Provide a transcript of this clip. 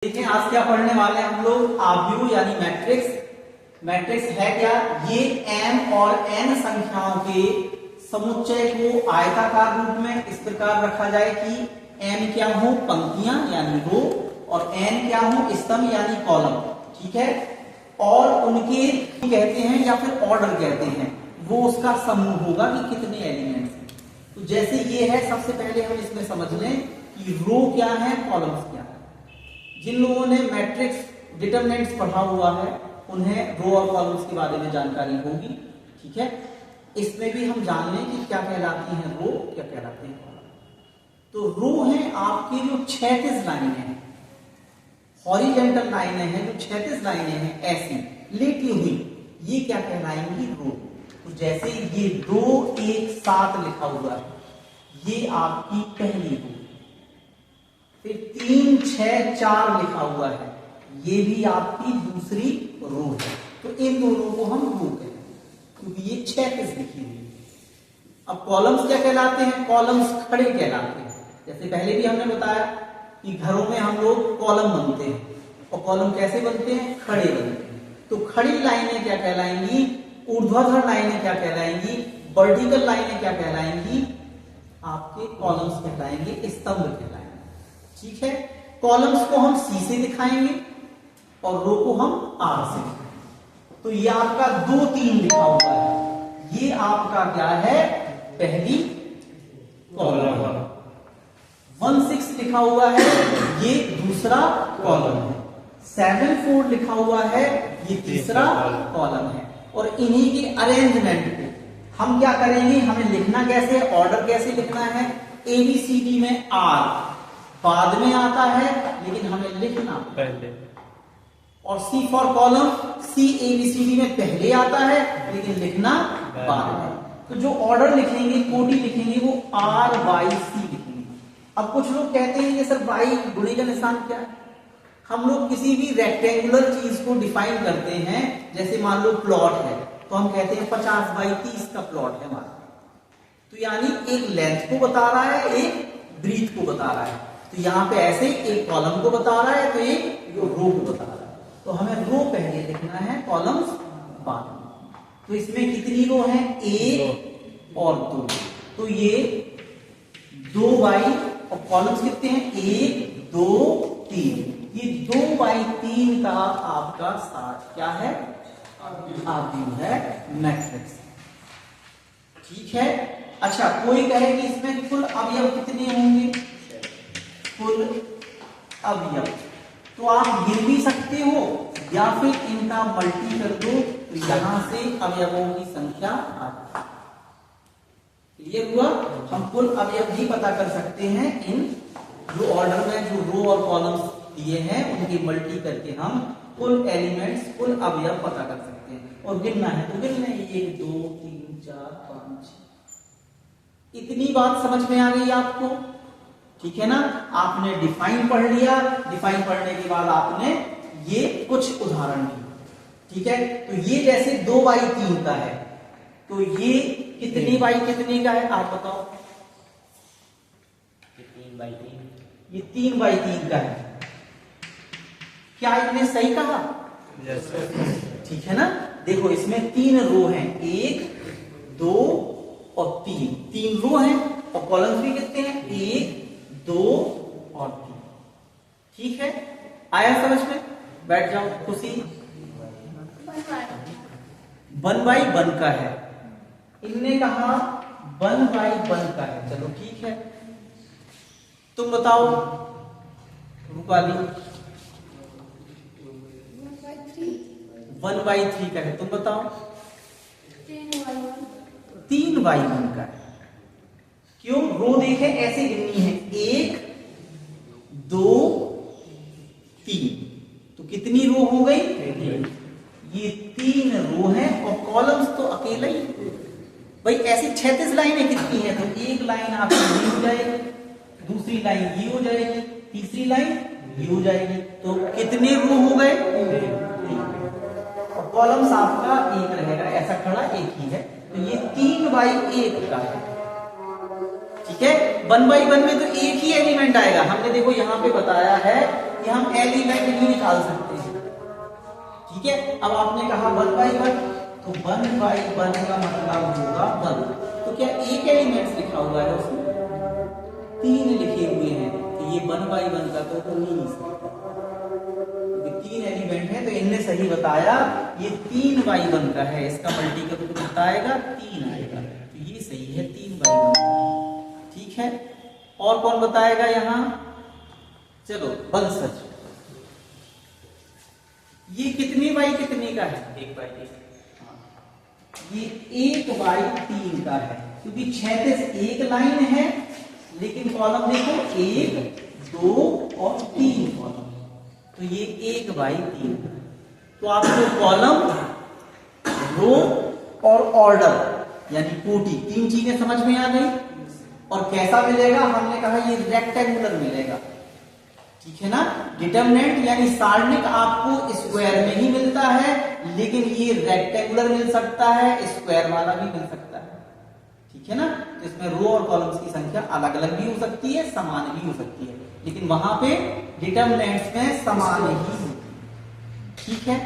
देखिए आज क्या पढ़ने वाले हैं हम लोग आव्यूह यानी मैट्रिक्स। मैट्रिक्स है क्या? ये m और n संख्याओं के समुच्चय को आयताकार रूप में इस प्रकार रखा जाए कि m क्या हो पंक्तियां यानी रो और n क्या हो स्तंभ यानी कॉलम। ठीक है, और उनके कहते हैं या फिर ऑर्डर कहते हैं, वो उसका समूह होगा कि कितने एलिमेंट्स हैं। तो जैसे ये है, सबसे पहले हम इसमें समझ लें कि रो क्या है, कॉलम्स क्या है। जिन लोगों ने मैट्रिक्स डिटरमिनेंट्स पढ़ा हुआ है उन्हें रो और कॉलम्स के बारे में जानकारी होगी। ठीक है, इसमें भी हम जान लें कि क्या कहलाती हैं रो, क्या कहलाते हैं कॉलम। तो रो है आपकी जो क्षैतिज लाइनें हैं, हॉरिजॉन्टल लाइनें हैं, जो क्षैतिज लाइनें हैं ऐसी लेटी हुई, ये क्या कहलाएंगी रो। तो जैसे ये 2 1 7 लिखा हुआ है, ये आपकी पहली रो। फिर 3 6 4 लिखा हुआ है, ये भी आपकी दूसरी रो है। तो इन दोनों को हम रो कहते हैं क्योंकि ये क्षैतिज लिखी हुई है। अब कॉलम्स क्या कहलाते हैं? कॉलम्स खड़े कहलाते हैं। जैसे पहले भी हमने बताया कि घरों में हम लोग कॉलम बनते हैं, और कॉलम कैसे बनते हैं? खड़े बनते हैं। तो खड़ी लाइनें क्या कहलाएंगी? ऊर्ध्वाधर लाइनें क्या कहलाएंगी? वर्टिकल लाइनें क्या कहलाएंगी? आपके कॉलम्स कहलाएंगे, स्तंभ कहलाएंगे। ठीक है, कॉलम्स को हम सी से दिखाएंगे और रो को हम आर से दिखाएंगे। तो ये आपका 2 3 लिखा हुआ है, ये आपका क्या है? पहली कॉलम है। 1 6 लिखा हुआ है, ये दूसरा कॉलम है। 7 4 लिखा हुआ है, ये तीसरा कॉलम है। और इन्हीं के अरेंजमेंट को हम क्या करेंगे? हमें लिखना कैसे, ऑर्डर कैसे लिखना है? ABCD में आर बाद में आता है लेकिन हमें लिखना पहले, और C for column, C ABCD में पहले आता है लेकिन लिखना बाद में। तो जो ऑर्डर लिखेंगे, कोटि लिखेंगे, वो RYC लिखेंगे। अब कुछ लोग कहते हैं ये सर वाई गुणे का निशान क्या है? हम लोग किसी भी रेक्टेंगुलर चीज को डिफाइन करते हैं, जैसे मान लो प्लॉट है तो हम कहते हैं 50 बाई 30 का प्लॉट है हमारा। तो यानी एक लेंथ को बता रहा है, एक ब्रीथ को बता रहा है। तो यहाँ पे ऐसे एक कॉलम को बता रहा है तो एक रो को बता रहा है। तो हमें रो पहले लिखना है, कॉलम्स बाद में। तो इसमें कितनी रो है? 1 और 2। तो ये 2 बाई, और कॉलम्स कितने हैं? 1 2 3। ये 2 बाई 3 का आपका साथ क्या है? आव्यूह है, मैट्रिक्स। ठीक है, अच्छा कोई कहे कि इसमें कुल अवयव कितने होंगे? कुल अवयव तो आप गिन भी सकते हो या फिर इनका मल्टी कर दो, तो यहां से अवयवों की संख्या आती है। क्लियर हुआ? हम कुल अवयव भी पता कर सकते हैं, इन जो ऑर्डर में जो रो और कॉलम्स दिए हैं उनकी मल्टी करके हम कुल एलिमेंट्स, कुल अवयव पता कर सकते हैं। और गिनना है तो गिन लें, 1 2 3 4 5 6। इतनी बात समझ में आ गई आपको? ठीक है ना, आपने डिफाइन पढ़ लिया। डिफाइन पढ़ने के बाद आपने ये कुछ उदाहरण दिए। ठीक है, तो ये जैसे 2 बाई 3 का है, तो ये कितनी बाई कितनी का है आप बताओ? 3 बाई 3। ये 3 बाई 3 का है। क्या इतने सही कहा? ठीक है ना। देखो इसमें 3 रो हैं, 1 2 और 3। 3 रो हैं और कॉलम्स भी कितने हैं? 1 2 और 3। ठीक है, आया समझ में? बैठ जाओ खुशी। 1 बाई 1 का है, इनने कहा 1 बाई 1 का है। चलो ठीक है, तुम बताओ रूपाली। 1 बाई 3 का है, तुम बताओ। 3 बाई 1 का है। क्यों? रो देखे ऐसे गिननी है, 1 2 3। तो कितनी रो हो गई? ये 3 रो है, और कॉलम्स तो अकेला ही। भाई ऐसी 36 लाइनें कितनी है? तो एक लाइन आपकी ये हो जाएगी, दूसरी लाइन ये हो जाएगी, तीसरी लाइन ये हो जाएगी। तो कितने रो हो गए? और कॉलम्स आपका एक रहेगा, ऐसा खड़ा एक ही है। तो ये 3 बाई 1 का है। ठीक है, 1 बाई 1 में तो एक ही एलिमेंट आएगा। हमने देखो यहां पे बताया है कि हम एलिमेंट भी निकाल सकते हैं। ठीक है, अब आपने कहा 1 by 1, तो 1 by 1 का मतलब होगा 1। तो क्या एक एलिमेंट लिखा हुआ है उसमें? 3 लिखे हुए हैं, तो ये 1 by 1 का तो हो ही नहीं सकता। 3 एलिमेंट है तो इनने सही बताया, ये 3 by 1 का है, इसका मल्टी करो तो कितना आएगा? 3 आएगा, तो ये सही है 3 by 1। ठीक है, और कौन बताएगा यहाँ? चलो बंसज, ये कितनी बाई कितनी का है? 1 by 3। ये 1 by 3 का है, क्योंकि क्षैतिज एक लाइन है, लेकिन कॉलम देखो 1, 2 और 3 कॉलम, तो ये 1 by 3। तो आपको कॉलम, रो और ऑर्डर यानी कोटी, 3 चीजें समझ में आ गई। और कैसा मिलेगा? हमने कहा ये रेक्टेंगुलर मिलेगा। ठीक है ना, डिटरमिनेंट यानी सारणिक आपको स्क्वायर में ही मिलता है, लेकिन ये रेक्टेंगुलर मिल सकता है, स्क्वायर वाला भी मिल सकता है। ठीक है ना, तो इसमें रो और कॉलम्स की संख्या अलग अलग भी हो सकती है, समान भी हो सकती है, लेकिन वहां पे डिटरमिनेंट्स में समान ही होती है। ठीक है,